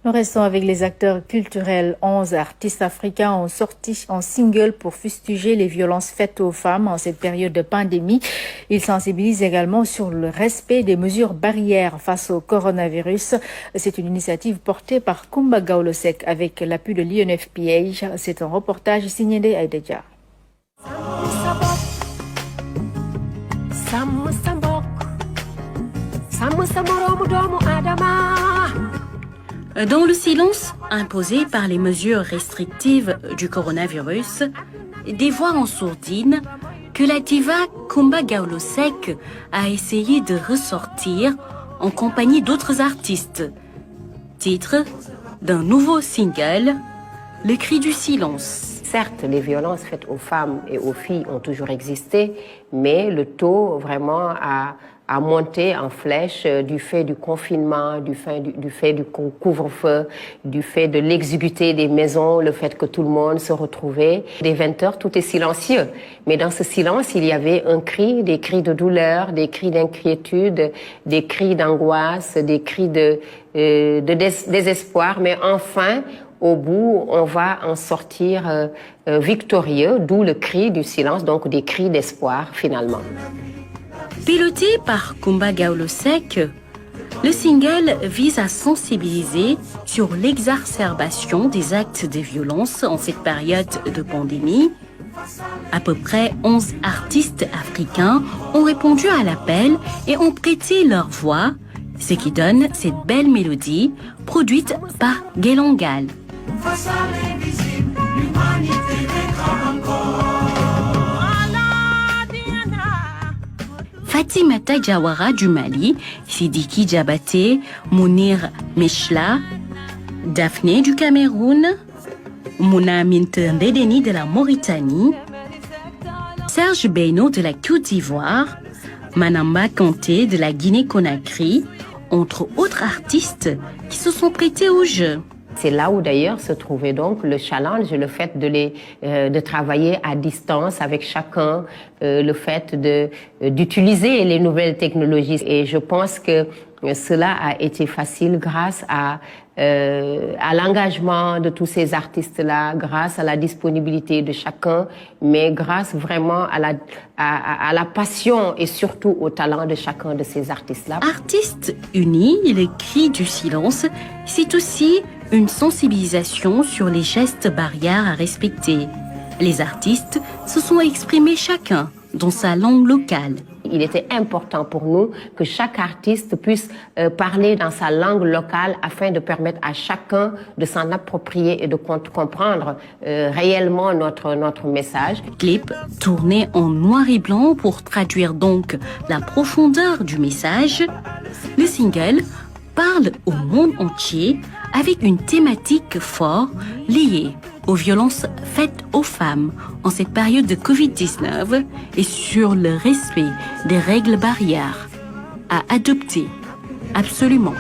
Nous restons avec les acteurs culturels. 11 artistes africains ont sorti en single pour fustiger les violences faites aux femmes en cette période de pandémie. Ils sensibilisent également sur le respect des mesures barrières face au coronavirus. C'est une initiative portée par Kumba Gawlo-Seck avec l'appui de l'UNFPA. C'est un reportage signé d'Aïdja. Dans le silence imposé par les mesures restrictives du coronavirus, des voix en sourdine que la diva Kumba Gawlo-Seck a essayé de ressortir en compagnie d'autres artistes. Titre d'un nouveau single, Le cri du silence. Certes, les violences faites aux femmes et aux filles ont toujours existé, mais le taux vraiment a monté en flèche du fait du confinement, du fait du couvre-feu, du fait de l'exiguïté des maisons, le fait que tout le monde se retrouvait. Dès 20 heures, tout est silencieux. Mais dans ce silence, il y avait un cri, des cris de douleur, des cris d'inquiétude, des cris d'angoisse, des cris de désespoir. Mais enfin, au bout, on va en sortir victorieux, d'où le cri du silence, donc des cris d'espoir finalement. Piloté par Kumba Gawlo-Seck, le single vise à sensibiliser sur l'exacerbation des actes de violence en cette période de pandémie. À peu près 11 artistes africains ont répondu à l'appel et ont prêté leur voix, ce qui donne cette belle mélodie produite par Guélangal. Fatimata Diawara du Mali, Sidiki Diabaté, Mounir Mechla, Daphné du Cameroun, Mouna Ndedeni de la Mauritanie, Serge Beyno de la Côte d'Ivoire, Manamba Kanté de la Guinée-Conakry, entre autres artistes qui se sont prêtés au jeu. C'est là où d'ailleurs se trouvait donc le challenge, le fait de travailler à distance avec chacun, le fait d'utiliser les nouvelles technologies. Et je pense que cela a été facile grâce à l'engagement de tous ces artistes-là, grâce à la disponibilité de chacun, mais grâce vraiment à la passion et surtout au talent de chacun de ces artistes-là. Artistes unis, le cri du silence, c'est aussi une sensibilisation sur les gestes barrières à respecter. Les artistes se sont exprimés chacun dans sa langue locale. Il était important pour nous que chaque artiste puisse parler dans sa langue locale afin de permettre à chacun de s'en approprier et de comprendre réellement notre message. Clip tourné en noir et blanc pour traduire donc la profondeur du message. Le single parle au monde entier avec une thématique forte liée aux violences faites aux femmes en cette période de Covid-19 et sur le respect des règles barrières à adopter absolument.